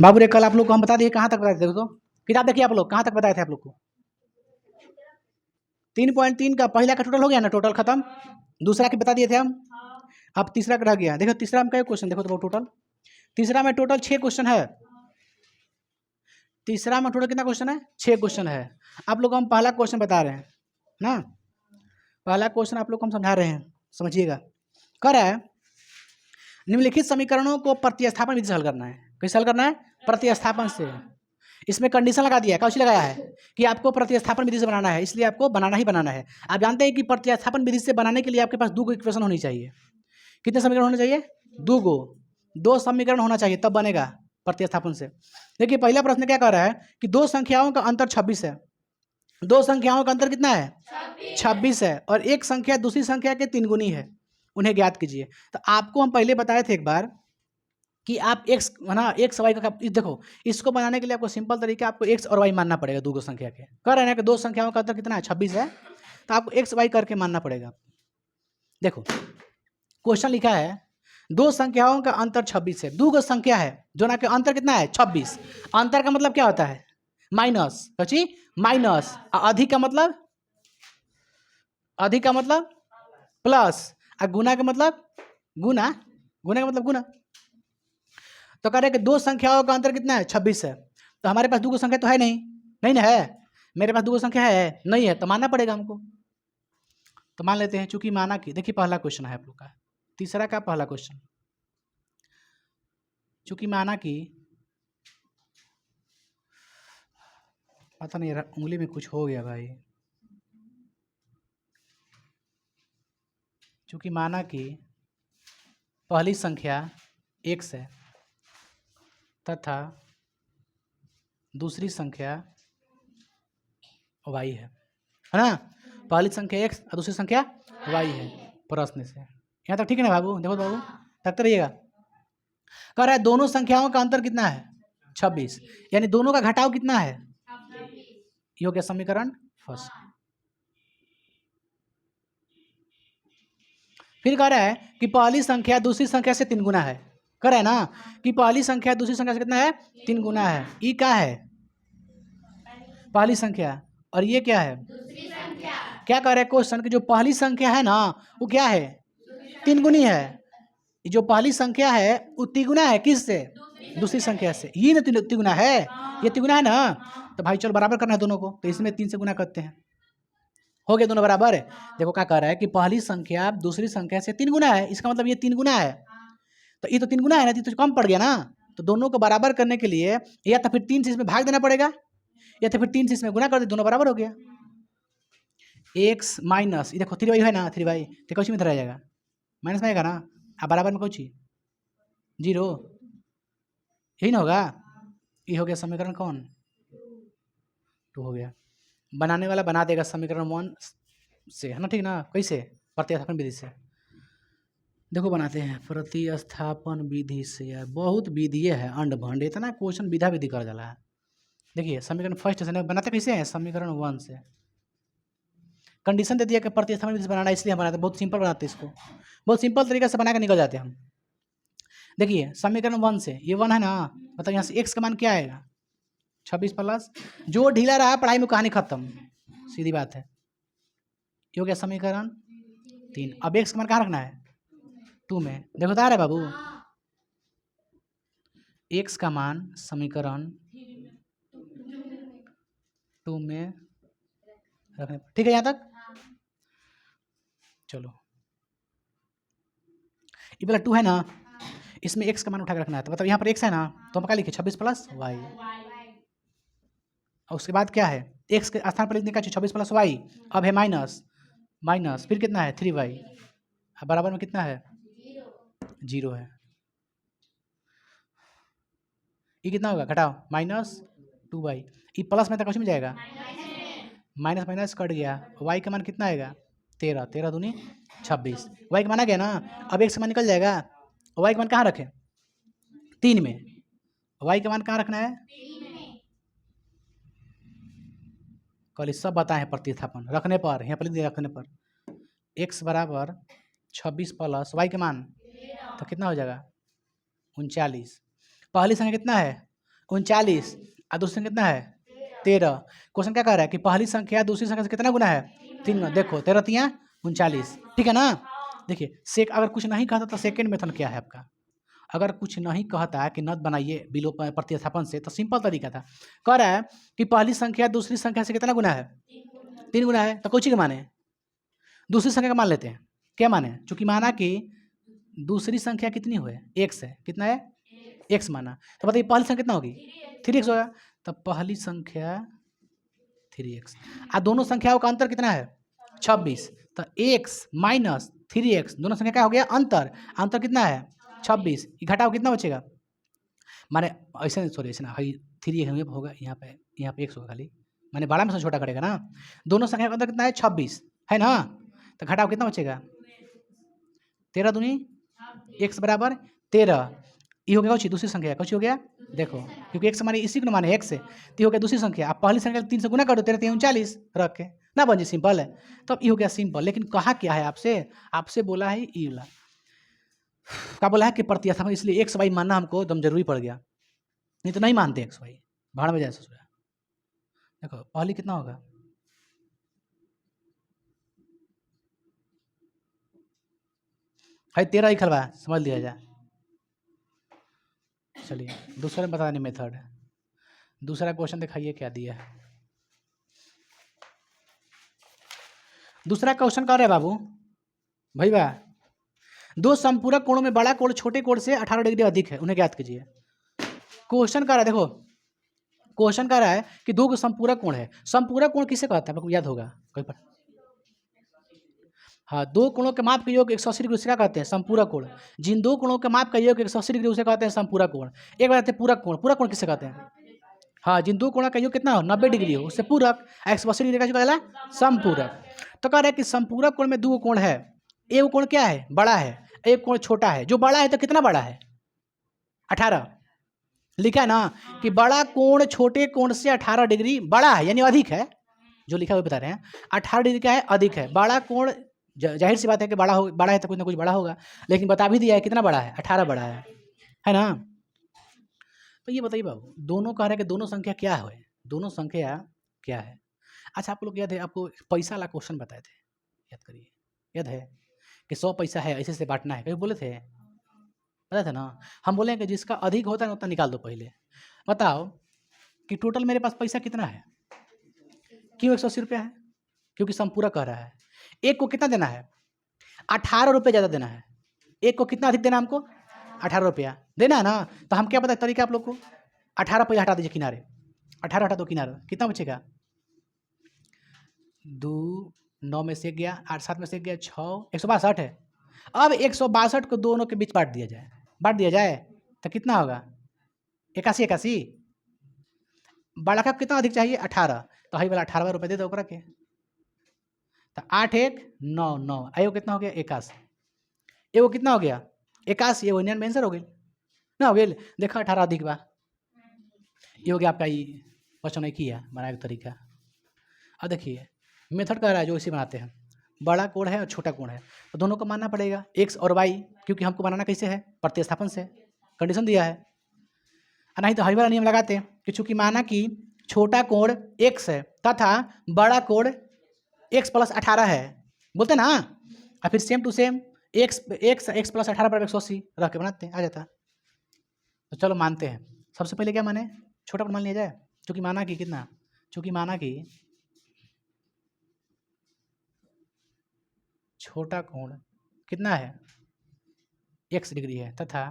बाबू रे कल आप लोग को हम बता दिए, कहाँ तक बताए थे उसको? किताब देखिए आप लोग, कहाँ तक बताए थे आप लोग को? 3.3 का पहला का टोटल हो गया ना, टोटल खत्म। दूसरा के बता दिए थे हम, अब तीसरा का रह गया। देखो तीसरा में क्या क्वेश्चन, देखो तो टोटल तीसरा में टोटल 6 क्वेश्चन है। तीसरा में टोटल कितना क्वेश्चन है? 6 क्वेश्चन है। आप लोग को हम पहला क्वेश्चन बता रहे हैं ना, पहला क्वेश्चन आप लोग को हम समझा रहे हैं, समझिएगा। कह रहा है निम्नलिखित समीकरणों को प्रतिस्थापन विधि से हल करना है। कैसे हल करना है? प्रतिस्थापन से। इसमें कंडीशन लगा दिया है, कौन सी लगाया है कि आपको प्रतिस्थापन विधि से बनाना है, इसलिए आपको बनाना ही बनाना है। आप जानते हैं कि प्रतिस्थापन विधि से बनाने के लिए आपके पास 2 इक्वेशन होनी चाहिए। कितने समीकरण होने चाहिए? 2 समीकरण होना चाहिए, तब बनेगा प्रतिस्थापन से। देखिए पहला प्रश्न क्या कह रहा है कि 2 संख्याओं का अंतर 26 है। 2 संख्याओं का अंतर कितना है? 26 है, और एक संख्या दूसरी संख्या के 3 गुनी है, उन्हें ज्ञात कीजिए। तो आपको हम पहले बताए थे एक बार कि आप एक्स है ना, एक्स वाई का देखो, इसको बनाने के लिए आपको सिंपल तरीका, आपको एक्स और वाई मानना पड़ेगा। 2 संख्या के कह रहे हैं कि 2 संख्याओं का अंतर कितना है? 26 है, तो आपको एक्स वाई करके मानना पड़ेगा। देखो क्वेश्चन लिखा है 2 संख्याओं का अंतर 26 है। 2 संख्या है जो ना के अंतर कितना है? 26। अंतर का मतलब क्या होता है? माइनस, बची माइनस। अधिक का मतलब, अधिक का मतलब प्लस, और गुना का मतलब गुना, गुना का मतलब गुना। तो कह रहे हैं कि 2 संख्याओं का अंतर कितना है? 26 है। तो हमारे पास 2 संख्या तो है नहीं, नहीं ना है, मेरे पास 2 संख्या है नहीं है, तो मानना पड़ेगा हमको। तो मान लेते हैं, चूंकि माना कि, देखिए पहला क्वेश्चन है आप लोग का, तीसरा का पहला क्वेश्चन, चूंकि माना कि, पता नहीं उंगली में कुछ हो गया भाई, चूंकि माना कि पहली संख्या x है तथा दूसरी संख्या y है ना? पहली संख्या x और दूसरी संख्या y है प्रश्न से। यहाँ तक ठीक है ना बाबू? देखो बाबू तकते रहिएगा। कह रहा है दोनों संख्याओं का अंतर कितना है? 26, यानी दोनों का घटाव कितना है? ये हो गया समीकरण फर्स्ट। फिर कह रहा है कि पहली संख्या दूसरी संख्या से 3 गुना है। कह रहा है ना कि पहली संख्या दूसरी संख्या से कितना है? 3 गुना है। ये क्या है? पहली संख्या, और ये क्या है? दूसरी संख्या। क्या कह रहा है क्वेश्चन कि जो पहली संख्या है ना वो क्या है? 3 गुनी है। जो पहली संख्या है वो तिगुना है, किससे? दूसरी संख्या से। ये ना तिगुना है, ये तिगुना है ना, तो भाई चलो बराबर करना है दोनों को, तो इसमें 3 से गुना करते हैं, हो गया दोनों बराबर। देखो क्या कह रहा है कि पहली संख्या दूसरी संख्या से 3 गुना है, इसका मतलब ये 3 गुना है, तो ये तो 3 गुना है ना, तो कम पड़ गया ना। तो दोनों को बराबर करने के लिए या तो फिर 3 से इसमें भाग देना पड़ेगा, या तो फिर 3 से इसमें गुना कर दे, दोनों बराबर हो गया। एक्स माइनस, ये देखो 3y है ना, 3y तो कुछ में रह जाएगा, माइनस में आएगा ना, अब बराबर में कुछ 0, यही ना होगा। ये हो गया समीकरण कौन? 2 हो गया। बनाने वाला बना देगा समीकरण 1 से, है ना, ठीक ना? कैसे? प्रतिस्थापन विधि से। देखो बनाते हैं प्रतिस्थापन विधि से। यार बहुत विधि है, अंड भंड, इतना क्वेश्चन विधा विधि कर जाला है। देखिए समीकरण फर्स्ट से बनाते कैसे हैं? समीकरण 1 से। कंडीशन दे दिया कि प्रतिस्थापन विधि से बनाना, इसलिए हम बनाते, बहुत सिंपल बनाते इसको, बहुत सिंपल तरीके से बना के निकल जाते हैं हम। देखिए समीकरण 1 से, ये 1 है ना, मतलब यहाँ से x का मान क्या आएगा? 26 प्लस, जो ढीला रहा पढ़ाई में कहानी खत्म, सीधी बात है। ये हो गया समीकरण 3। अब x का मान कहाँ रखना है? 2 में। देखो तो आ रहा है बाबू, x का मान समीकरण 2 में रखने, ठीक है यहाँ तक? चलो ये वाला 2 है ना, इसमें x का मान उठा के रखना है, तो मतलब यहाँ पर x है ना, तो हम क्या लिखे? 26 प्लस y, और उसके बाद क्या है? x के स्थान पर लिखने का 26 प्लस y, अब है माइनस, माइनस फिर कितना है? 3y, अब बराबर में कितना है? 0 है। ये कितना होगा? घटाओ, माइनस 2y, ये प्लस में तो कुछ में जाएगा, माइनस माइनस कट गया, y का मान कितना आएगा? 13, 13 दूनी 26, y का मान आ गया ना। अब x का मान निकल जाएगा, y का मान कहाँ रखें? 3 में। y का मान कहाँ रखना है? कल सब बताए प्रतिस्थापन रखने पर, यहाँ पर रखने पर x बराबर 26 प्लस y के मान, तो कितना हो जाएगा? 39। पहली संख्या कितना है? 39 और दूसरी संख्या कितना है 13। क्वेश्चन क्या कह रहा है कि पहली संख्या दूसरी संख्या से कितना गुना है 3 गुना। देखो 13 तिया 39, ठीक है ना। देखिए अगर कुछ नहीं कहता तो सेकेंड मेथड क्या है आपका, अगर कुछ नहीं कहता है कि नत बनाइए बिलो प्रतिस्थापन से, तो सिंपल तरीका था। कह रहा है कि पहली संख्या दूसरी संख्या से कितना गुना है 3 गुना है, तो कोई चीज का माने दूसरी संख्या का मान लेते हैं। क्या माने, चूंकि माना कि दूसरी संख्या कितनी हुए x है, कितना है x माना, तो बताइए पहली संख्या कितना होगी 3x होगा। तो पहली संख्या 3x और दोनों संख्याओं का अंतर कितना है 26, तो x माइनस 3x दोनों संख्या क्या हो गया अंतर, अंतर कितना है 26, घटाओ कितना बचेगा, माने ऐसे सॉरी ऐसे ना 3 होगा यहाँ पे x होगा खाली, माने बड़ा में से छोटा करेगा ना। दोनों संख्या का अंतर कितना है 26 है ना, तो घटाओ कितना बचेगा 13 दूनी x बराबर 13। ये हो गया कुछ दूसरी संख्या, कुछ हो गया देखो, क्योंकि x माने इसी को माने x से, तो ये हो गया दूसरी संख्या। आप पहली संख्या 3 से गुना कर दो 13 3 39 रख के ना बन जी, सिंपल है। तो ये हो गया सिंपल। लेकिन कहा क्या है आपसे बोला है ये वाला क्या बोला है कि प्रतिस्थापन, इसलिए x y मानना हमको एकदम जरूरी पड़ गया, नहीं तो नहीं मानते x y भाड़ में जाए ससुरा। देखो पहली कितना होगा भाई 13 ही खलवा समझ लिया जाए। चलिए दूसरा बता दें मेथड, दूसरा क्वेश्चन दिखाइए क्या दिया है। दूसरा क्वेश्चन कर रहे बाबू भैया, दो संपूरक कोणों में बड़ा कोण छोटे कोण से 18 डिग्री अधिक है, उन्हें ज्ञात कीजिए। क्वेश्चन कर रहा है, देखो क्वेश्चन कर रहा है कि दो संपूरक कोण है। संपूरक कोण किसे कहता है आपको याद होगा कोई पर, हाँ दो कोणों के माप का योग 180 डिग्री उसे क्या कहते हैं संपूरक कोण। जिन दो कोणों के माप का योग 180 डिग्री उसे कहते हैं संपूरक कोण। एक बात है पूरक कोण, पूरक कोण किसे कहते हैं, हाँ जिन दो कोणों का योग कितना हो 90 डिग्री हो उससे पूरक, 180 डिग्री का जो कहला संपूरक। तो कह रहा है कि संपूरक कोण में दो कोण है, एक कोण क्या है बड़ा है, एक कोण छोटा है। जो बड़ा है तो कितना बड़ा है 18, लिखा है ना कि बड़ा कोण छोटे कोण से 18 डिग्री बड़ा है यानी अधिक है, जो लिखा हुआ बता रहे हैं 18 डिग्री का है अधिक है। बड़ा कोण जाहिर सी बात है कि बड़ा है तो कुछ ना कुछ बड़ा होगा, लेकिन बता भी दिया है कितना बड़ा है 18 बड़ा है ना। तो ये बताइए बाबू दोनों कह रहे हैं कि दोनों संख्या क्या है, दोनों संख्या क्या है। अच्छा आप लोग याद है आपको पैसा वाला क्वेश्चन बताए थे, याद करिए, याद है कि 100 पैसा है ऐसे से बांटना है, कभी बोले थे पता था ना। हम बोले कि जिसका अधिक होता है उतना निकाल दो पहले। बताओ कि टोटल मेरे पास पैसा कितना है, क्यों 180 रुपया है, क्योंकि संपूरक कह रहा है। एक को कितना देना है 18 रुपये ज़्यादा देना है, एक को कितना अधिक देना हमको 18 रुपया देना है ना। तो हम क्या बताए तरीका आप लोग को, 18 पहले हटा दीजिए किनारे, 18 हटा दो किनारे, कितना बचेगा 2 9 में से गया 8 7 में से गया 6 162 है। अब 162 को दोनों के बीच बांट दिया जाए तो कितना होगा 81 81। बड़ा का कितना अधिक चाहिए 18, तो हई वाला 18 रुपये दे दो ओकरा के। तो 8 1 9 9 एगो कितना हो गया 81, एगो कितना हो गया 81, एगो इंडियन में आंसर हो गई ना हो गई। देखा 18 अधिक बा, ये हो गया आपका ये क्वेश्चन एक ही है बनाने का तरीका। अब देखिए मेथड कह रहा है जो इसे बनाते हैं, बड़ा कोण है और छोटा कोण है, तो दोनों को मानना पड़ेगा x और y, क्योंकि हमको बनाना कैसे है प्रतिस्थापन से, कंडीशन दिया है। नहीं तो हरी वाला नियम लगाते हैं कि चूंकि माना कि छोटा कोण x है तथा बड़ा कोण x प्लस 18 है, बोलते ना, और फिर same to same x plus 18 पर 180 रख के बनाते हैं, आ जाता। तो चलो मानते हैं, सबसे पहले क्या माने छोटा कोण मान लिया जाए, चूंकि माना कि कितना, चूंकि माना कि छोटा कोण कितना है x डिग्री है तथा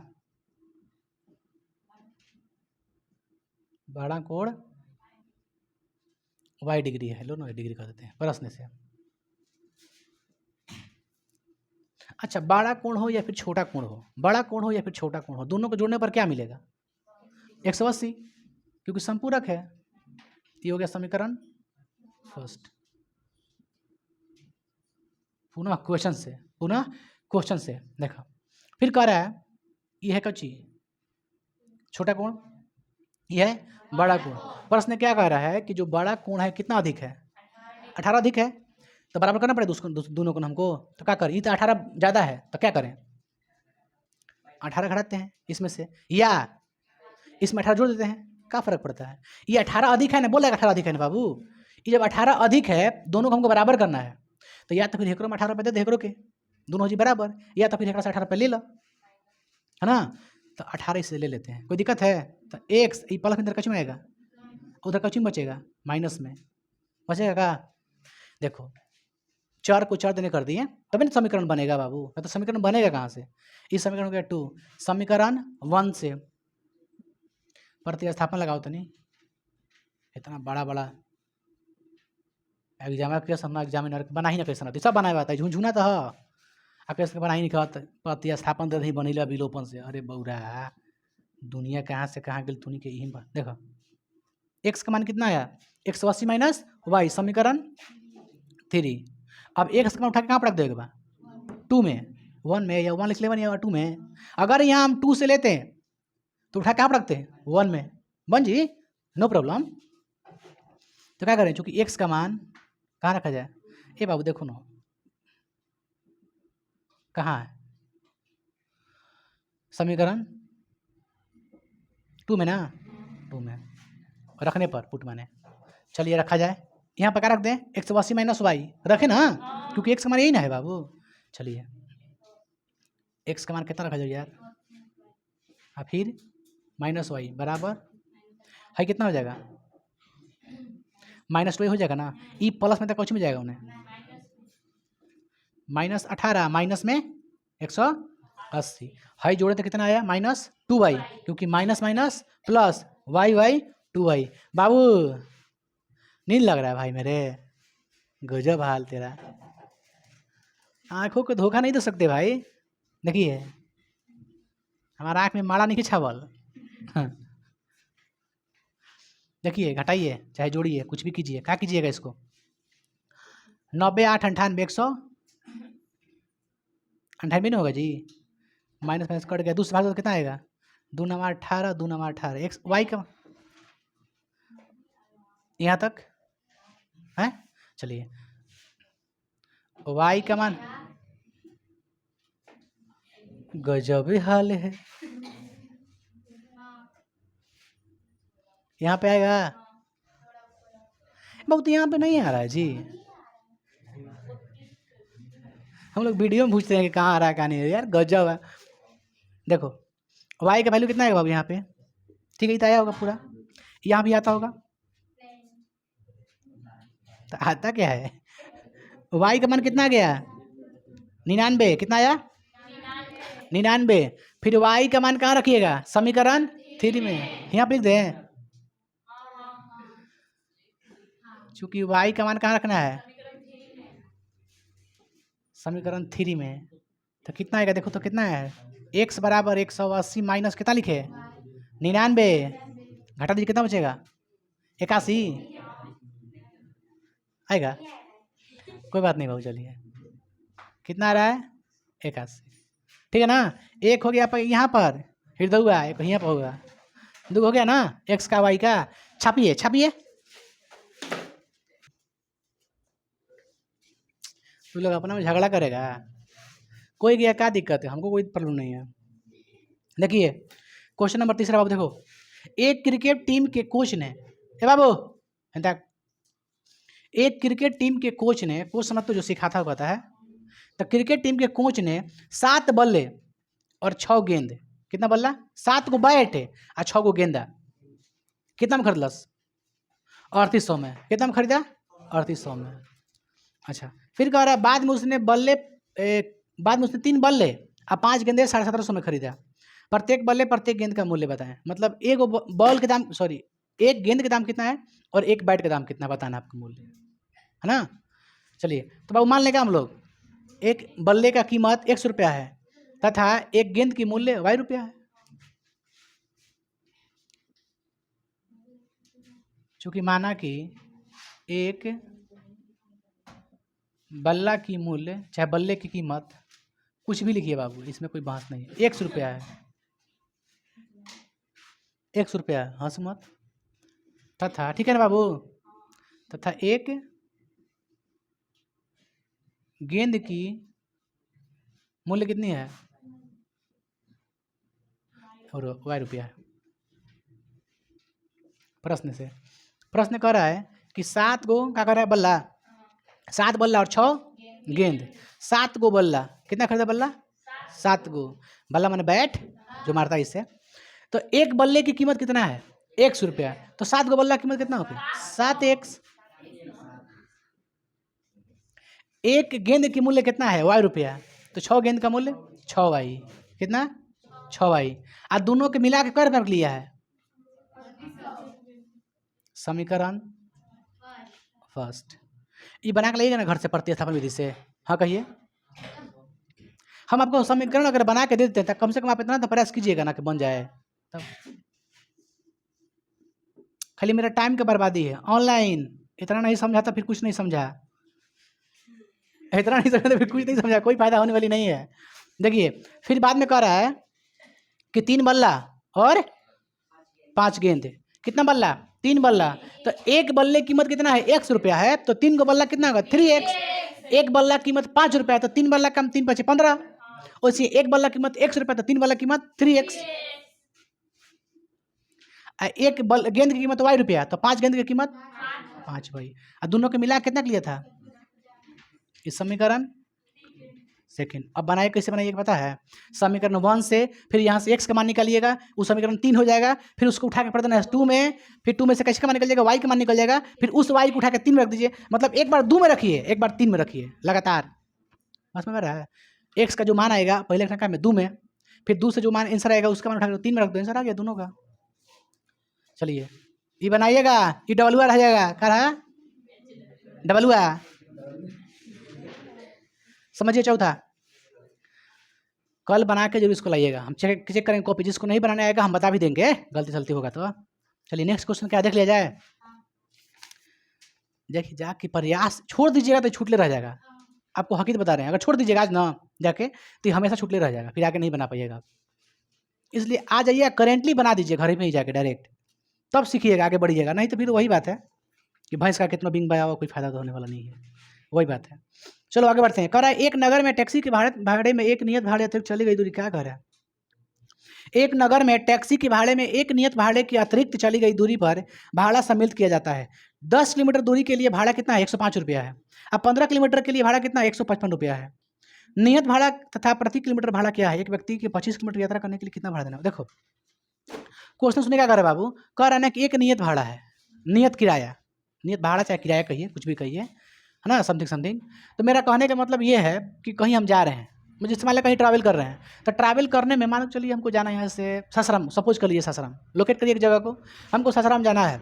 बड़ा कोण y डिग्री है, लो ना डिग्री कर देते हैं प्रश्न से। अच्छा बड़ा कोण हो या फिर छोटा कोण हो, बड़ा कोण हो या फिर छोटा कोण हो, दोनों को जोड़ने पर क्या मिलेगा 180, क्योंकि संपूरक है। ये हो गया समीकरण फर्स्ट। पुनः क्वेश्चन से देखा, फिर कह रहा है यह है कच्ची छोटा कोण, यह है बड़ा कोण। प्रश्न क्या कह रहा है कि जो बड़ा कोण है कितना अधिक है 18 अधिक है, तो बराबर करना पड़ेगा दोनों को हमको। तो क्या करें, ये तो 18 ज़्यादा है तो क्या करें 18 घटाते हैं इसमें से, या इसमें 18 जोड़ देते हैं, क्या फ़र्क पड़ता है? ये 18 अधिक है ना, बोला 18 अधिक है ना बाबू। ये जब 18 अधिक है, दोनों को हमको बराबर करना है, तो या तो फिर एकरो में 18 रुपये दे दे एकरो के, दोनों हो जी बराबर, या तो फिर एकरा से 18 रुपये ले लो, है ना। तो 18 इससे ले लेते हैं, कोई दिक्कत है? तो एक्स ये प्लस में इधर कच्ची में आएगा, उधर कच्ची में बचेगा, माइनस में बचेगा का। देखो चार को 4 देने कर दिए तभी ना समीकरण बनेगा बाबू, तो समीकरण बनेगा कहाँ से? इस समीकरण का 2 समीकरण 1 से प्रतिस्थापन लगाओ तो नहीं, इतना बड़ा बड़ा एग्जाम के समय एग्जामिनर बना ही ना क्वेश्चन होती, सब बनाए बात है, झुंझुना तो है आ क्वेश्चन बना ही नहीं कहत प्रतिस्थापन दे बनीला विलोपन से। अरे बौरा दुनिया कहाँ से कहाँ गई तुनी के यही देखो। एक्स का मान कितना आया? 180 माइनस वाई समीकरण 3। अब एक्स का मान उठा के कहाँ पर रख देगा? 2 में, 1 में, या 1 लिख ले या 2 में। अगर यहाँ हम 2 से लेते हैं तो उठा कहाँ पर रखते हैं? 1 में, बन जी, नो प्रॉब्लम। तो क्या करें, चूंकि एक्स का मान कहाँ रखा जाए? ए बाबू देखो ना कहाँ है समीकरण 2 में ना, 2 में रखने पर पुट माने, चलिए रखा जाए। यहाँ पर क्या रख दें? 180 माइनस वाई रखे ना, क्योंकि एक्स का मान यही ना है बाबू। चलिए एक्स का मान कितना रखा जाए यार? हाँ फिर माइनस वाई बराबर है कितना हो जाएगा? माइनस 2 हो जाएगा ना। ई प्लस में तक कुछ में जाएगा उन्हें, माइनस 18 माइनस में 180 हाई जोड़े तो कितना आया? माइनस 2y, क्योंकि minus minus plus y y 2y। बाबू नींद लग रहा है भाई मेरे, गजब हाल तेरा, आंखों को धोखा नहीं दे सकते भाई। देखिए हमारा आंख में माड़ा नहीं छावल। देखिए घटाइए चाहे जोड़िए कुछ भी कीजिए, क्या कीजिएगा इसको? 90 8 98 198 नहीं होगा जी, माइनस माइनस कट गया, दूसरा भाग तो कितना आएगा? 2 9 18 2 9 18 एक्स वाई का यहाँ तक है। चलिए वाई का मान गजब ही हाल है, यहाँ पे आएगा बहुत, यहाँ पे नहीं आ रहा है जी। हम लोग वीडियो में पूछते हैं कि कहाँ आ रहा है कहाँ नहीं है, यार गजब है। देखो वाई का वैल्यू कितना आएगा बाबू यहाँ पे? ठीक है, तो आया होगा पूरा, यहाँ भी आता होगा, तो आता क्या है? वाई का मान कितना गया? 99, कितना आया? 99। फिर वाई का मान कहाँ रखिएगा? समीकरण 3 में, यहाँ पे लिख दें, चूंकि वाई का मान कहाँ रखना है? समीकरण 3 में। तो कितना आएगा देखो तो कितना है? एक्स बराबर 180 माइनस कितना लिखे? 99, घटा दीजिए कितना बचेगा? 81 आएगा, कोई बात नहीं बाबू। चलिए कितना आ रहा है? 81, ठीक है ना। एक हो गया यहाँ पर, फिर 2 हुआ, एक यहाँ पर होगा, 2 हो गया ना एक्स का वाई का। छापिए छापिए, तू लोग अपना में झगड़ा करेगा, कोई गया क्या दिक्कत है, हमको कोई प्रॉब्लम नहीं है। देखिए क्वेश्चन नंबर 3 बाबू देखो, एक क्रिकेट टीम के कोच ने, ए बाबू एक क्रिकेट टीम के कोच ने, कोच समझ तो जो सिखाता हुआ है, तो क्रिकेट टीम के कोच ने 7 बल्ले और 6 गेंद, कितना बल्ला? 7 को बैट और 6 को गेंदा, कितना में खरीदलस? 3800 में। कितना में खरीदा? 3800 में। अच्छा फिर कह रहा है बाद में उसने बल्ले बाद में उसने 3 बल्ले और 5 गेंदे 1750 में खरीदा, प्रत्येक बल्ले प्रत्येक गेंद का मूल्य बताएं। मतलब एक बॉल के दाम, सॉरी एक गेंद के दाम कितना है और एक बैट का दाम कितना बताना आपको मूल्य, है ना। चलिए तो बाबू मान लेगा हम लोग, एक बल्ले का कीमत 100 रुपया है तथा एक गेंद की मूल्य वाई रुपया है। चूंकि माना कि एक बल्ला की मूल्य चाहे बल्ले की कीमत कुछ भी लिखिए बाबू, इसमें कोई बहस नहीं है, 100 रुपया है, 100 रुपया, हंस मत, तथा ठीक है ना बाबू, तथा एक गेंद की मूल्य कितनी है? और वाई रुपया है। प्रश्न से। प्रश्न कह रहा है कि 7 गो क्या कर रहा है बल्ला, 7 बल्ला और 6 गेंद, 7 गो बल्ला, कितना खरीदा बल्ला, 7 गो बल्ला मैंने बैट जो मारता है इससे। तो एक बल्ले की कीमत कितना है, 100 रुपया, तो 7 गो बल्ला की कीमत कितना होगी, 7x। एक गेंद की मूल्य कितना है, y रुपया, तो 6 गेंद का मूल्य 6y, कितना 6y। और दोनों के मिला के क्या रुपया लिया है, समीकरण फर्स्ट। ये बना के लाइएगा ना घर से प्रतिस्थापन विधि से, हाँ कहिए। हम आपको समीकरण अगर बना के दे देते हैं तो कम से कम आप इतना तो प्रयास कीजिएगा ना कि बन जाए। तब खाली मेरा टाइम की बर्बादी है। ऑनलाइन इतना नहीं समझा तो फिर कुछ नहीं समझा, इतना नहीं समझा तो फिर कुछ नहीं समझा, कोई फायदा होने वाली नहीं है। देखिए फिर बाद में कह रहा है कि 3 बल्ला और 5 गेंद, कितना बल्ला, 3 बल्ला, तो एक बल्ले की कीमत कितना है, 100 रुपया है, तो 3 को बल्ला कितना होगा, 3x। एक बल्ला की कीमत 5 रुपया है, तो 3 बल्ला कम 3 5 15, उसी एक बल्ला की कीमत 100 रुपया, तो 3 बल्ला की कीमत 3x। एक बल गेंद की कीमत y रुपया, तो 5 गेंद की कीमत 5y, और दोनों के मिला कितना लिया था, इस समीकरण सेकंड। अब बनाए कैसे बनाइए पता है, समीकरण 1 से फिर यहाँ से x का मान निकालिएगा, उस समीकरण 3 हो जाएगा, फिर उसको उठा के पढ़ देना 2 में, फिर 2 में से कैसे का मान निकल जाएगा, y का मान निकल जाएगा, फिर उस y को उठा के 3 में रख दीजिए, मतलब एक बार 2 में रखिए, एक बार 3 में रखिए लगातार, बस में रहा है। x का जो मान आएगा पहले रखा में 2 में, फिर 2 से जो मान आंसर आएगा उसका मान उठा के 3 में रख दो, आंसर आ गया दोनों का। चलिए ये बनाइएगा, ये डबलुआ रह जाएगा, क्या रहा डबलुआ, समझिए। चौथा कल बना के जरूर इसको लाइएगा, हम चेक करेंगे कॉपी, जिसको नहीं बनाने आएगा हम बता भी देंगे, गलती सलती होगा तो। चलिए नेक्स्ट क्वेश्चन क्या देख लिया जाए। देखिए जाके प्रयास छोड़ दीजिएगा तो छूटले रह जाएगा, आपको हकीकत बता रहे हैं, अगर छोड़ दीजिएगा आज ना जाके तो हमेशा छूटले रह जाएगा, फिर आगे नहीं बना पाइएगा। इसलिए आ जाइए, करेंटली बना दीजिए घर में ही जाके डायरेक्ट, तब सीखिएगा आगे बढ़िएगा, नहीं तो फिर वही बात है कि भैंस का कितना बिंग बया हुआ, कोई फायदा तो होने वाला नहीं है, वही बात है। चलो आगे बढ़ते हैं। कह रहा है एक नगर में टैक्सी के भाड़े में एक नियत भाड़े अतिरिक्त चली गई दूरी, क्या कह रहा है, एक नगर में टैक्सी के भाड़े में एक नियत भाड़े की अतिरिक्त चली गई दूरी पर भाड़ा सम्मिलित किया जाता है। 10 किलोमीटर दूरी के लिए भाड़ा कितना है, 105 रुपया है। अब 15 किलोमीटर के लिए भाड़ा कितना है, 155 रुपया है। नियत भाड़ा तथा प्रति किलोमीटर भाड़ा क्या है, एक व्यक्ति के 25 किलोमीटर यात्रा करने के लिए कितना भाड़ा देना। देखो क्वेश्चन सुनने क्या कर रहा है बाबू, कह रहा है ना कि एक नियत भाड़ा है, नियत किराया, नियत भाड़ा चाहे किराया कहिए, कुछ भी कहिए, है ना, समथिंग समथिंग। तो मेरा कहने का मतलब ये है कि कहीं हम जा रहे हैं, मुझे मान कहीं ट्रैवल कर रहे हैं, तो ट्रैवल करने में मान चलिए हमको जाना है यहाँ से सासाराम, सपोज कर लीजिए सासाराम, लोकेट करिए एक जगह को, हमको सासाराम जाना है।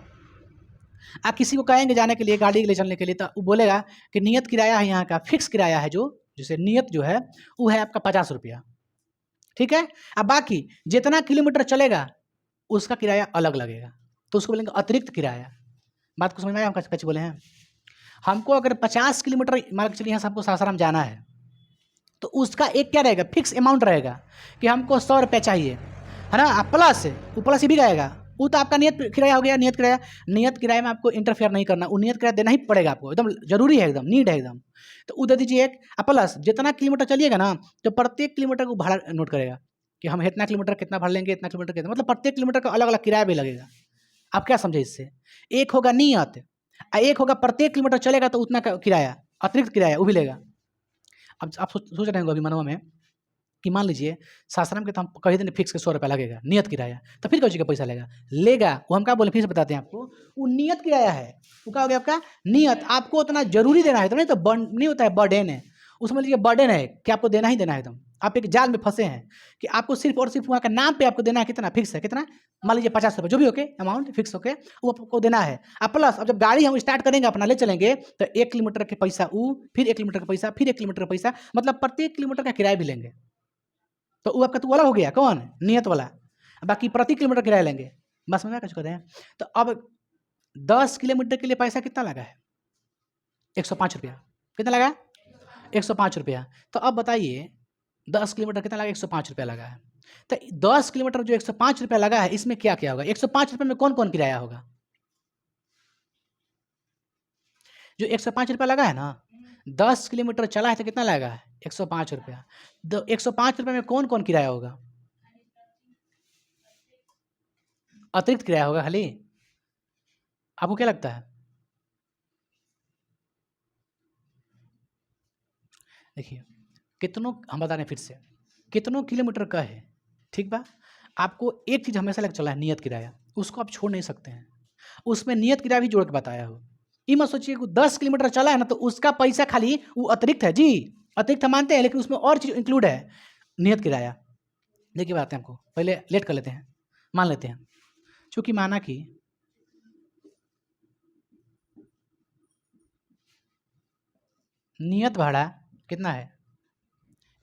आप किसी को कहेंगे जाने के लिए, गाड़ी के लिए चलने के लिए, तो वो बोलेगा कि नियत किराया है यहाँ का, फिक्स किराया है, जो जैसे नियत जो है वो है आपका 50 रुपया, ठीक है। अब बाकी जितना किलोमीटर चलेगा उसका किराया अलग लगेगा, तो उसको बोलेंगे अतिरिक्त किराया। बात को समझ में आया हम कैसे बोले हैं। हमको अगर 50 किलोमीटर मान के चलिए यहाँ से हमको सासाराम जाना है, तो उसका एक क्या रहेगा, फिक्स अमाउंट रहेगा कि हमको 100 रुपये चाहिए, है ना, प्लस वो प्लस ही भी रहेगा, वो तो आपका नियत किराया हो गया। नियत किराया, नियत किराए में आपको इंटरफेयर नहीं करना, वो नियत किराया देना ही पड़ेगा आपको, एकदम जरूरी है, एकदम नीड है एकदम, तो वो दे दीजिए एक। प्लस जितना किलोमीटर चलिएगा ना, तो प्रत्येक किलोमीटर को भाड़ा नोट करेगा कि हम इतना किलोमीटर कितना भर लेंगे, इतना किलोमीटर कितना, मतलब प्रत्येक किलोमीटर का अलग अलग किराया भी लगेगा। आप क्या समझे इससे, एक होगा नियत, एक होगा प्रत्येक किलोमीटर चलेगा तो उतना का किराया, अतिरिक्त किराया वो भी लेगा। अब आप सोच रहे होंगे अभी मनवा में कि मान लीजिए सासाराम के तो हम कह दें फिक्स के 100 रुपया लगेगा नियत किराया, तो फिर कौन का पैसा लेगा वो हम क्या बोले, फिर से बताते हैं आपको, वो नियत किराया है, वो क्या हो गया आपका नियत, आपको उतना जरूरी देना है, तो नहीं तो नहीं होता है, बर्डन है, उसमें लीजिए बर्डन है कि आपको देना ही देना है एकदम, आप एक जाल में फंसे हैं कि आपको सिर्फ और सिर्फ वहाँ का नाम पे आपको देना है, कितना फिक्स है, कितना मान लीजिए 50 रुपये, जो भी ओके अमाउंट फिक्स होके वो आपको देना है। अब प्लस अब जब गाड़ी हम स्टार्ट करेंगे अपना ले चलेंगे, तो 1 किलोमीटर के पैसा वो, फिर 1 किलोमीटर का पैसा, फिर 1 किलोमीटर का पैसा, मतलब प्रत्येक किलोमीटर का किराया भी लेंगे, तो वो आपका तो वाला हो गया कौन, नियत वाला। बाकी प्रति किलोमीटर किराया लेंगे, बस में कुछ कहते हैं। तो अब 10 किलोमीटर के लिए पैसा कितना लगा है, 105 रुपया, कितना लगा 105 रुपया। तो अब बताइए 10 किलोमीटर कितना लगा, 105 रुपया लगा है। तो 10 किलोमीटर जो 105 रुपया लगा है, इसमें क्या क्या होगा, 105 रुपये में कौन कौन किराया होगा, जो 105 रुपया लगा है ना, 10 किलोमीटर चला है तो कितना लगा है, 105 रुपया। 105 रुपये में कौन कौन किराया होगा, अतिरिक्त किराया होगा खाली, आपको क्या लगता है? देखिए, कितनों हम बता रहे हैं फिर से, कितनों किलोमीटर का है, ठीक बा? आपको एक चीज़ हमेशा लेके चला है, नियत किराया, उसको आप छोड़ नहीं सकते हैं। उसमें नियत किराया भी जोड़ के बताया हो। ये मत सोचिए कि 10 किलोमीटर चला है ना तो उसका पैसा खाली वो अतिरिक्त है, जी, अतिरिक्त हम मानते हैं, लेकिन उसमें और चीज़ इंक्लूड है, नियत किराया। देखिए बताते हैं आपको, पहले लेट कर लेते हैं, मान लेते हैं, चूँकि माना कि नियत भाड़ा कितना है?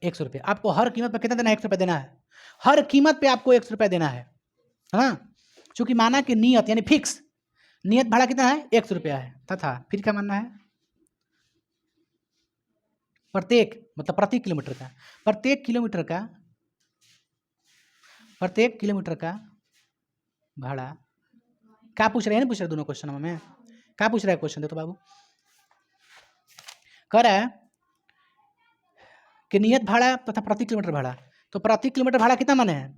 ₹100। आपको हर कीमत पे कितना देना है? ₹100 देना है। हर कीमत पे आपको ₹100 देना है ना? चूँकि माना कि नियत यानी फिक्स, नियत भाड़ा कितना है? ₹100 है, तथा फिर क्या मानना है? प्रत्येक मतलब प्रति किलोमीटर का, प्रत्येक किलोमीटर का, प्रत्येक किलोमीटर का भाड़ा क्या पूछ रहे हैं? नहीं पूछ रहे दोनों क्वेश्चन में? क्या पूछ रहा है क्वेश्चन? दे तो बाबू, कह रहा है कि नियत भाड़ा तथा प्रति किलोमीटर भाड़ा, तो प्रति किलोमीटर भाड़ा कितना माने हैं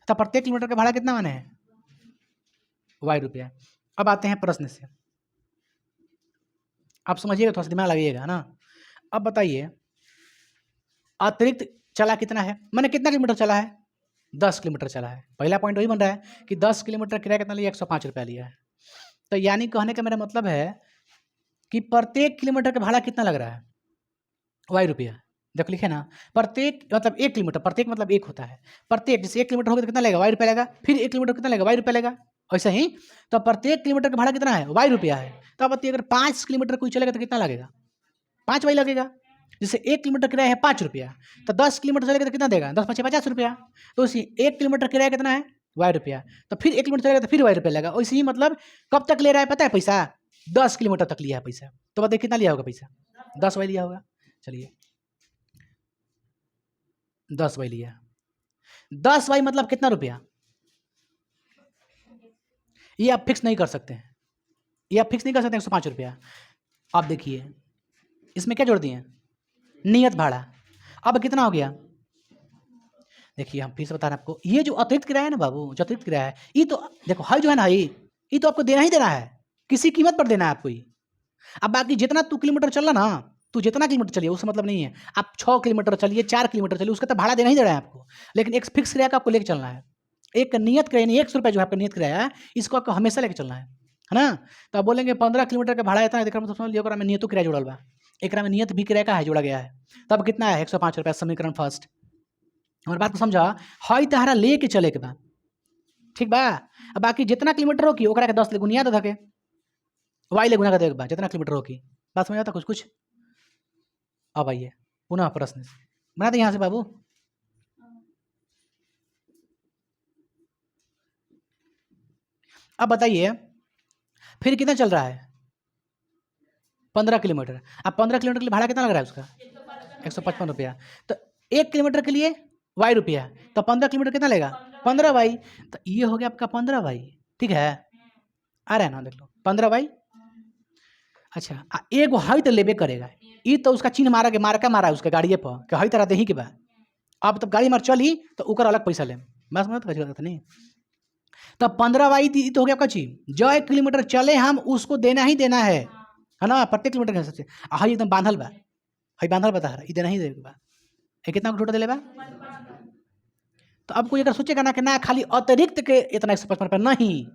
तथा प्रत्येक किलोमीटर का भाड़ा कितना माने हैं? ₹Y। अब आते हैं प्रश्न से, आप समझिएगा, थोड़ा सा दिमाग लगाइएगा ना। अब बताइए अतिरिक्त चला कितना है, मैंने कितना किलोमीटर चला है? 10 किलोमीटर चला है। पहला पॉइंट वही बन रहा है कि 10 किलोमीटर किराया कितना लिया? ₹105 लिया है। तो यानी कहने का मेरा मतलब है कि प्रत्येक किलोमीटर का भाड़ा कितना लग रहा है? ₹Y। देखो लिखे ना, प्रत्येक मतलब 1 किलोमीटर, प्रत्येक मतलब 1 होता है। प्रत्येक जैसे 1 किलोमीटर होगा तो कितना लगेगा? ₹Y लगेगा। फिर 1 किलोमीटर कितना लगेगा? ₹Y लगेगा। ऐसे ही तो प्रत्येक किलोमीटर का भाड़ा कितना है? ₹Y है। तो अब बताइए अगर 5 किलोमीटर कोई चलेगा तो कितना लगेगा? 5 वाई लगेगा। जैसे 1 किलोमीटर किराया है ₹5, तो 10 किलोमीटर चलेगा तो कितना देगा? 10 पचे ₹50। तो उसी 1 किलोमीटर किराया कितना है? ₹Y। तो फिर 1 किलोमीटर चलेगा तो फिर ₹Y लगेगा। वैसे ही मतलब कब तक ले रहा है पता है पैसा? 10 किलोमीटर तक लिया है पैसा। तो बताइए कितना लिया होगा पैसा? 10 वाई लिया होगा। चलिए 10 वाई लिया, 10 वाई मतलब कितना रुपया? ये आप फिक्स नहीं कर सकते हैं, ये आप फिक्स नहीं कर सकते ₹105। आप देखिए इसमें क्या जोड़ दिए? नियत भाड़ा। अब कितना हो गया? देखिए हम फिर से बता रहे हैं आपको, ये जो अतिरिक्त किराया है ना बाबू, जो अतिरिक्त किराया है, ये तो देखो हाई जो है ना, ये तो आपको देना ही देना है, किसी कीमत पर देना है आपको ये। अब बाकी जितना तू किलोमीटर चल रहा ना, तू जितना किलोमीटर चलिए उससे मतलब नहीं है। आप 6 किलोमीटर चलिए, 4 किलोमीटर चलिए, उसका तो भाड़ा देना ही देना है आपको, लेकिन एक फिक्स किराया का आपको लेके चलना है। एक नियत किराया यानी ₹100 जो आपका नियत किराया है, इसको आपको हमेशा लेके चलना है ना? तो आप बोलेंगे 15 किलोमीटर का भाड़ा इतना है, मतलब समझ लिया ओकरा में नियतो किराया जुड़ल बा, एकरा में नियत भी किराया का है जोड़ा गया है। तब कितना है? ₹105। समीकरण फर्स्ट। हमारी बात को समझा, हई तहरा लेके चले के बा, ठीक बा? अब बाकी जितना किलोमीटर होगी ओकरा के 10 ले गुनिया दे धके, वाई ले गुना कर दे के बा, जितना किलोमीटर होगी। बात समझ आता कुछ कुछ? अब आइए पुनः प्रश्न से बना दे यहाँ से बाबू। अब बताइए फिर कितना चल रहा है? 15 किलोमीटर। अब 15 किलोमीटर के लिए भाड़ा कितना लग रहा है उसका? ₹155। तो 1 किलोमीटर के लिए ₹Y। तो 15 किलोमीटर कितना लेगा? 15Y। तो ये हो गया आपका 15Y, ठीक है? आ रहा है ना, देख लो 15Y। अच्छा एगो हई तो लेबे करेगा, ये तो उसका चिन्ह मारा के मार्का मारा है उसके गाड़िए पर कि हई तरह दही के बा। अब तब गाड़ी मार चली तो ओकर अलग पैसा ले, मैं समझ तो नहीं। तब 15Y तो हो गया आपका चीज, जो 1 किलोमीटर चले हम उसको देना ही देना है ना? प्रत्येक किलोमीटर के हिसाब से। हई एकदम बांधल बा, हई बांधल बता रहा, देना ही देगा बा। ये कितना टोटल दिले बा? तो अब कोई अगर सोचेगा ना कि ना खाली अतिरिक्त के इतना ₹155 नहीं,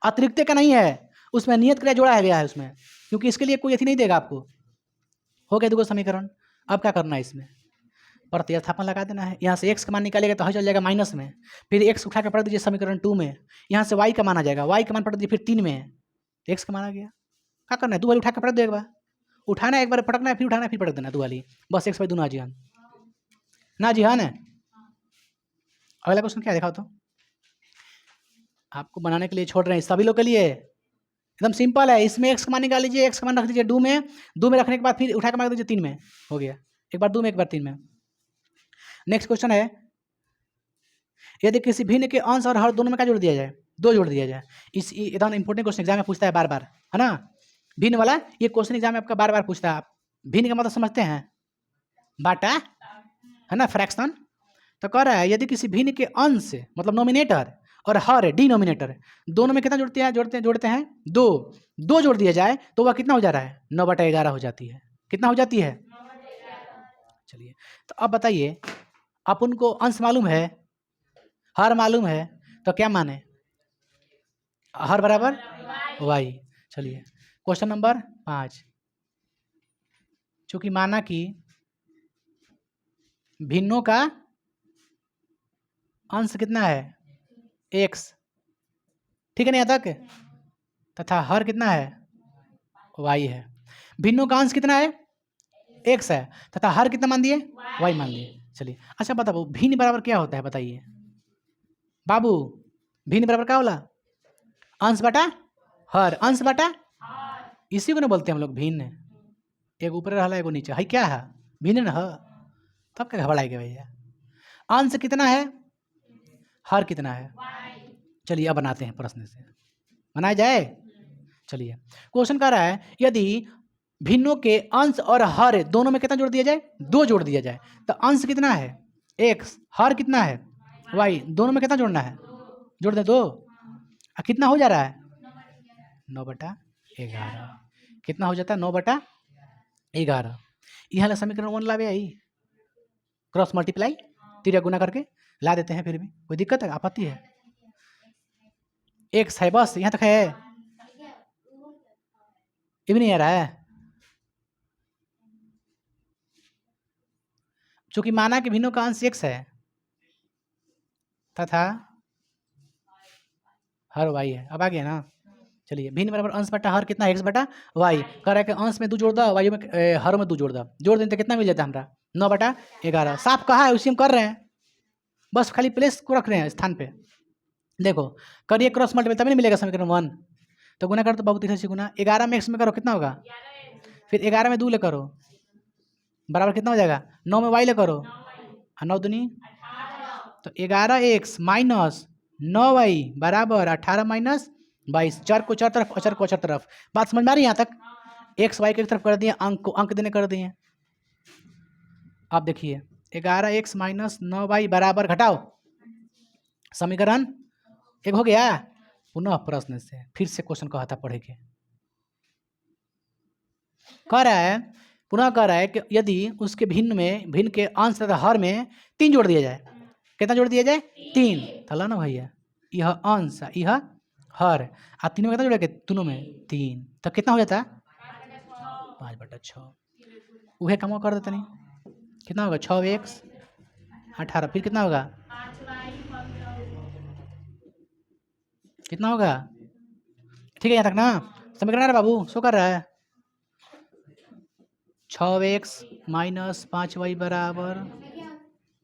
अतिरिक्त का नहीं है, उसमें नियत क्रिया जोड़ा गया है उसमें, क्योंकि इसके लिए कोई अथी नहीं देगा आपको। हो गया 2 समीकरण। अब क्या करना है इसमें? प्रतिस्थापन लगा देना है। यहाँ से x का मान निकालेगा तो चल जाएगा माइनस में, फिर x उठा के पढ़ दीजिए समीकरण 2 में, यहाँ से y का मान आ जाएगा, y का मान पढ़ दीजिए फिर 3 में, x का मान आ गया। क्या करना है? 2 वाली उठा के पढ़ दो, एक बार उठाना है, एक बार पटकना है, फिर उठाना है, फिर पटक देना 2 वाली, बस x बाई 2 ना जी हाँ ना जी हाँ ना। अगला क्वेश्चन क्या दिखाओ तो, आपको बनाने के लिए छोड़ रहे हैं सभी लोग के लिए, एकदम सिंपल है। इसमें x का मान निकाल लीजिए, x का मान रख दीजिए 2 में, 2 में रखने के बाद फिर उठा के मार दीजिए 3 में, हो गया। एक बार 2 में एक बार 3 में। नेक्स्ट क्वेश्चन है, यदि किसी भिन्न के अंश और हर दोनों में क्या जोड़ दिया जाए? 2 जोड़ दिया जाए। इस एकदम इंपॉर्टेंट क्वेश्चन एग्जाम में पूछता है बार बार, है ना? भिन्न वाला ये क्वेश्चन एग्जाम में आपका बार बार पूछता है। आप भिन्न का मतलब समझते हैं? बाटा, है ना, फ्रैक्शन। तो कह रहा है यदि किसी भिन्न के अंश मतलब नोमिनेटर और हर है डिनोमिनेटर है, दोनों में कितना जोड़ते हैं 2, 2 जोड़ दिया जाए तो वह कितना हो जा रहा है 9/11 हो जाती है। कितना हो जाती है? चलिए तो अब बताइए, अपन को अंश मालूम है, हर मालूम है, तो क्या माने? हर बराबर वाई। चलिए क्वेश्चन नंबर 5, चूंकि माना कि भिन्नों का अंश कितना है x, ठीक है ना यहाँ तक, तथा हर कितना है y है। भिन्नों का अंश कितना है x है, तथा हर कितना मान दिए y मान दिए। चलिए अच्छा बताओ भिन्न बराबर क्या होता है बताइए बाबू, भिन्न बराबर क्या होला? अंश बटा हर, अंश बटा इसी को ना बोलते हैं हम लोग भिन्न। एक ऊपर रहा एगो नीचे है, क्या है भिन्न न है, तब क्या घबराए के भैया। अंश कितना है, हर कितना है? चलिए अब बनाते हैं प्रश्न से, बनाया जाए। चलिए क्वेश्चन कह रहा है यदि भिन्नों के अंश और हर दोनों में कितना जोड़ दिया जाए 2 जोड़ दिया जाए, तो अंश कितना है x, हर कितना है y, दोनों में कितना जोड़ना है? जोड़ दे 2। कितना हो जा रहा है 9/11। कितना हो जाता है 9/11। यहाँ समीकरण 1 लावे आई, क्रॉस मल्टीप्लाई तिर्या गुना करके ला देते हैं, फिर भी कोई दिक्कत है आपत्ति है? x है बस, यहाँ तक है, ये भी नहीं आ रहा है। चूंकि माना कि भिन्नों का अंश x है तथा हर y है। अब आ गया ना। चलिए भिन्न बराबर अंश बटा हर कितना x बटा y, कह रहा है कि अंश में 2 जोड़ दो, y में हर में 2 जोड़ दो, जोड़ दें तो कितना मिल जाता है हमारा 9/11। साफ कहा है उसी हम कर रहे हैं, बस खाली प्लेस को रख रहे हैं स्थान पे। देखो करिए क्रॉस मल्टीप्लाई तभी नहीं मिलेगा समीकरण 1, तो गुना कर तो बाबू 3 से गुना, 11 में x में करो कितना होगा, फिर 11 में 2 ले करो बराबर कितना हो जाएगा 9 में y ले करो, 9 दूनी, तो 11x माइनस 9y बराबर 18 माइनस 22, 4 को 4 तरफ, अचर को अचर तरफ। बात समझ में आ रही है यहाँ तक? x y की तरफ कर दिए, अंक को अंक देने कर दिए। अब देखिए 11x माइनस 9y बराबर घटाओ, समीकरण 1 हो गया। पुनः प्रश्न से फिर से क्वेश्चन कहा था पढ़े के, कह रहा है पुनः कह रहा है कि यदि उसके भिन्न के अंश तथा हर में 3 जोड़ दिया जाए, कितना जोड़ दिया जाए 3, थला ना भैया, यह अंश यह हर, आ तीनों में कितना जोड़े दोनों में 3, तो कितना हो जाता 5/6। वह कम कर देते नहीं, कितना होगा 6x 18, फिर कितना होगा कितना होगा, ठीक है यहाँ तक ना समीकरण आ रहा बाबू, शो कर रहा है 6x माइनस 5y बराबर,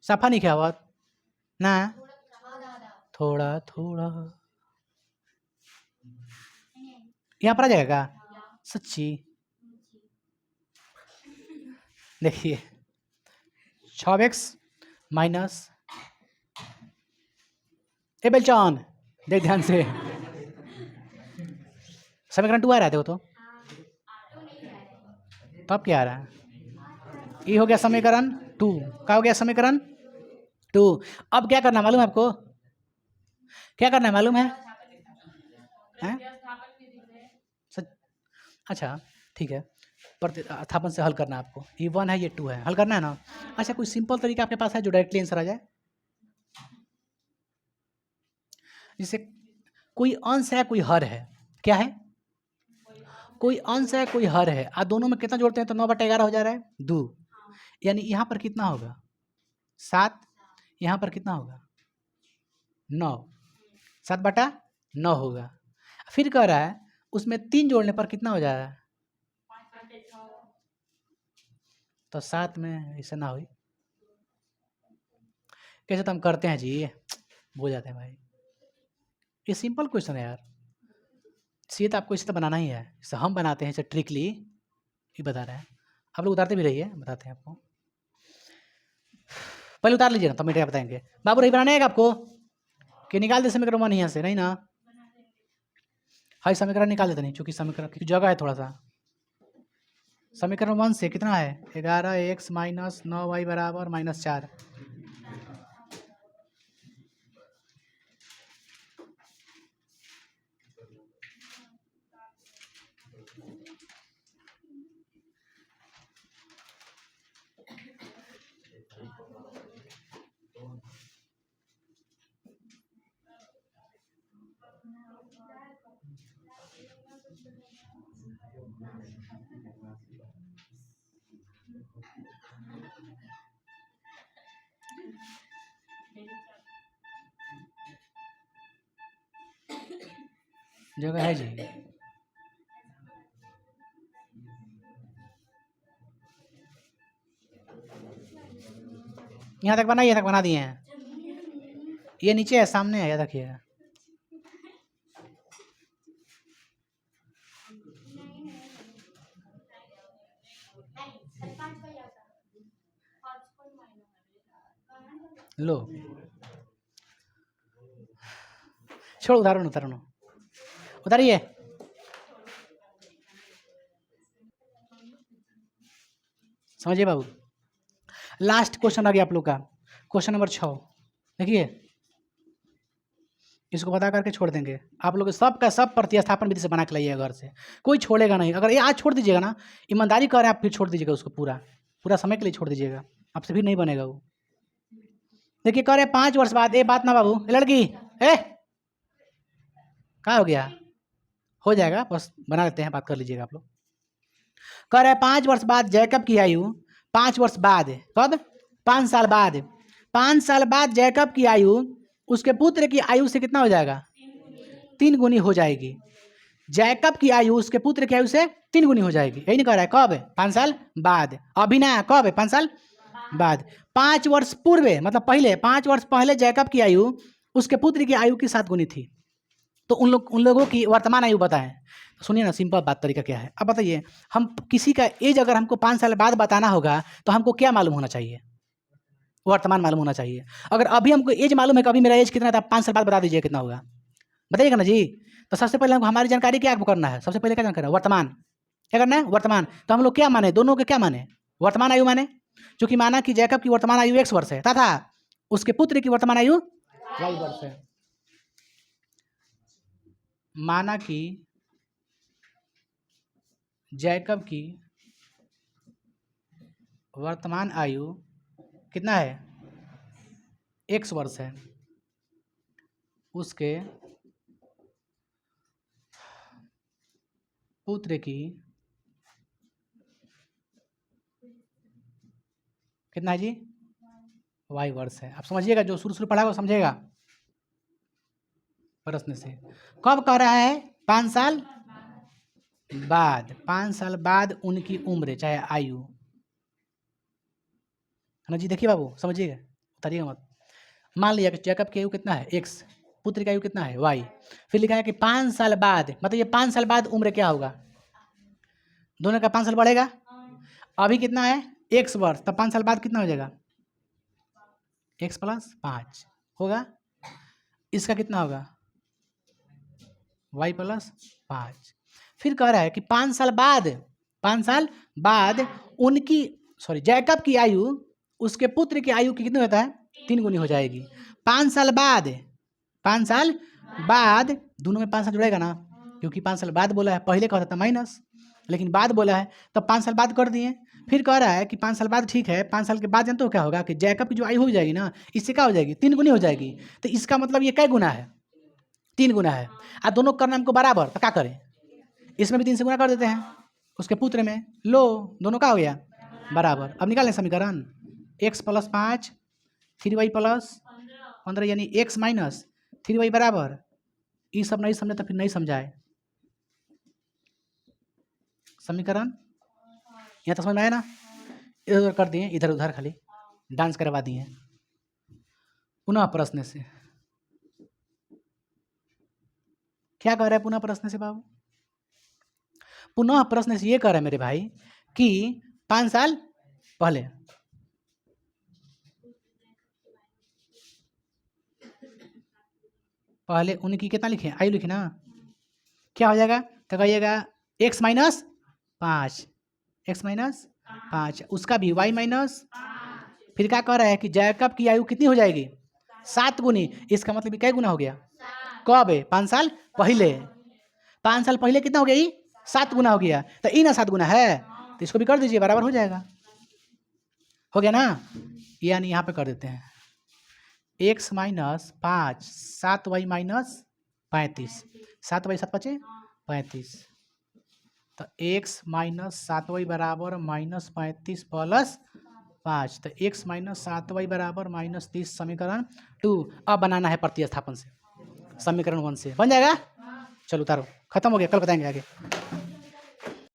साफा नहीं क्या हुआ ना, थोड़ा थोड़ा यहाँ पर आ जाएगा सच्ची। देखिए 6x माइनस, ए बेलचान देख ध्यान से, समीकरण 2 आ रहा है देखो तो, तब क्या आ रहा है, ये हो गया समीकरण 2, क्या हो गया समीकरण 2। अब क्या करना मालूम है आपको, क्या करना है मालूम है? अच्छा ठीक है, प्रतिस्थापन से हल करना है आपको, ये 1 है ये 2 है, हल करना है ना। अच्छा कोई सिंपल तरीका आपके पास है जो डायरेक्टली आंसर आ जाए? जैसे कोई अंश है कोई हर है, क्या है, कोई अंश है कोई हर है, आ दोनों में कितना जोड़ते हैं तो 9/11 हो जा रहा है 2, यानी यहाँ पर कितना होगा 7, यहाँ पर कितना होगा 9, 7/9 होगा। फिर कह रहा है उसमें 3 जोड़ने पर कितना हो जा रहा है, तो 7 में ऐसा ना हो, कैसे तो हम करते हैं जी, भूल जाते हैं भाई, ये सिंपल क्वेश्चन है यार, सीधे तो आपको इसे तो बनाना ही है, इसे हम बनाते हैं इसे ट्रिकली, ये बता रहे हैं, आप लोग उतारते भी रहिए, बताते हैं आपको, पहले उतार लीजिए ना तब मिटाया बताएंगे। बाबू रही बनाने आएगा आपको कि निकाल दे समीकरण 1 यहाँ से, नहीं ना, हाई समीकरण निकाल देते नहीं, चूंकि समीकरण की जगह है थोड़ा सा, समीकरण 1 से कितना है 11x माइनस 9y बराबर -4, जगह है जी। यहाँ तक बना, ये तक बना दिए हैं, ये नीचे है, सामने है, याद रखिएगा। लो छोड़, उदाहरण उतारो, उतारिए। समझिए बाबू, लास्ट क्वेश्चन आ गया आप लोग का, क्वेश्चन नंबर 6। देखिए, इसको बता करके छोड़ देंगे आप लोग, सब का सब प्रतिस्थापन विधि से बना के लाइएगा घर से, कोई छोड़ेगा नहीं। अगर ये आज छोड़ दीजिएगा ना, ईमानदारी कर रहे हैं आप, फिर छोड़ दीजिएगा उसको, पूरा पूरा समय के लिए छोड़ दीजिएगा, आपसे फिर नहीं बनेगा वो। देखिए, कह रहे 5 वर्ष बाद, ए बात ना बाबू, लड़की ए क्या हो गया, हो जाएगा, बस बना लेते हैं, बात कर लीजिएगा आप लोग। कह रहे 5 वर्ष बाद जैकब की आयु, 5 वर्ष बाद, कब? 5 साल बाद, 5 साल बाद जैकब की आयु उसके पुत्र की आयु से कितना हो जाएगा? 3 गुनी हो जाएगी। जैकब की आयु उसके पुत्र की आयु से 3 गुनी हो जाएगी, यही नहीं कह रहा है, कब? 5 साल बाद। अभी ना, कब? 5 साल बाद। 5 वर्ष पूर्व, मतलब पहले, 5 वर्ष पहले जैकब की आयु उसके पुत्र की आयु की 7 गुनी थी। तो उन लोगों की वर्तमान आयु बताएं। तो सुनिए ना, सिंपल बात, तरीका क्या है। अब बताइए, हम किसी का एज अगर हमको 5 साल बाद बताना होगा तो हमको क्या मालूम होना चाहिए? वर्तमान मालूम होना चाहिए। अगर अभी हमको एज मालूम है कि अभी मेरा एज कितना था, 5 साल बाद बता दीजिए कितना होगा, बताइएगा ना जी। तो सबसे पहले हमको हमारी जानकारी क्या करना है? सबसे पहले क्या जानकारी है? वर्तमान। क्या करना है? वर्तमान। तो हम लोग क्या माने, दोनों के क्या माने? वर्तमान आयु माने। चूंकि माना कि जैकब की वर्तमान आयु X वर्ष है तथा उसके पुत्र की वर्तमान आयु Y वर्ष है। माना कि जैकब की वर्तमान आयु कितना है? X वर्ष है, उसके पुत्र की कितना है जी? Y वर्ष है। आप समझिएगा, जो शुरू पढ़ा वो समझेगा प्रश्न से। कब कह रहा है? 5 साल बाद। 5 साल बाद उनकी उम्र चाहे आयु, है ना जी। देखिए बाबू, समझिएगा, उतारिएगा मत। मान लिया कि जैकब की आयु कितना है? X, पुत्र की आयु कितना है? Y। फिर लिखा है कि 5 साल बाद, मतलब ये 5 साल बाद उम्र क्या होगा? दोनों का 5 साल बढ़ेगा। अभी कितना है? X वर्ष, तब 5 साल बाद कितना हो जाएगा? X + 5 होगा। इसका कितना होगा? Y + 5। फिर कह रहा है कि 5 साल बाद, 5 साल बाद उनकी, सॉरी, जैकब की आयु उसके पुत्र की आयु की कितनी होता है? 3 गुनी हो जाएगी। 5 साल बाद, 5 साल बाद, दोनों में 5 साल जुड़ेगा ना, क्योंकि 5 साल बाद बोला है, पहले कहता था माइनस, लेकिन बाद बोला है, तब 5 साल बाद कर दिए। फिर कह रहा है कि 5 साल बाद, ठीक है, 5 साल के बाद जानते हो क्या होगा? कि जैकब की जो आयु हो जाएगी ना, इससे क्या हो जाएगी? 3 गुनी हो जाएगी। तो इसका मतलब ये कै गुना है? 3 गुना है। और दोनों करना हमको बराबर, तो क्या करें? इसमें भी 3 से गुना कर देते हैं, उसके पुत्र में। लो, दोनों का हो गया बराबर। अब निकालें समीकरण, X + 5 3Y + 15, यानी X - 3Y बराबर। ये सब नहीं समझे तो फिर नहीं समझाए। समीकरण यहाँ तक समझ में आया ना? इधर उधर कर दिए, इधर उधर खाली डांस करवा दिए। पुनः प्रश्न से क्या कह रहे हैं? पुनः प्रश्न से बाबू, पुनः प्रश्न से ये कह रहे हैं मेरे भाई कि 5 साल पहले, पहले उनकी कितना लिखे? आयु लिखे ना। क्या हो जाएगा? तो कहिएगा X - 5, X - 5, उसका भी Y माइनस। फिर क्या कह रहा है कि जैकब की आयु कितनी हो जाएगी? 7 गुनी। इसका मतलब कै गुना हो गया? कब है? 5 साल पहले। 5 साल पहले कितना हो गया? 7 गुना हो गया। तो ई ना 7 गुना है, तो इसको भी कर दीजिए, बराबर हो जाएगा। हो गया ना? यानी यहाँ पे कर देते हैं X - 5, 7Y - 35, 7Y 7 × 5 = 35। तो x माइनस 7y बराबर -35 प्लस 5, तो x माइनस 7y बराबर -30 समीकरण 2। अब बनाना है प्रतिस्थापन से, समीकरण 1 से बन जाएगा। चलो उतारो, खत्म हो गया, कल बताएंगे आगे।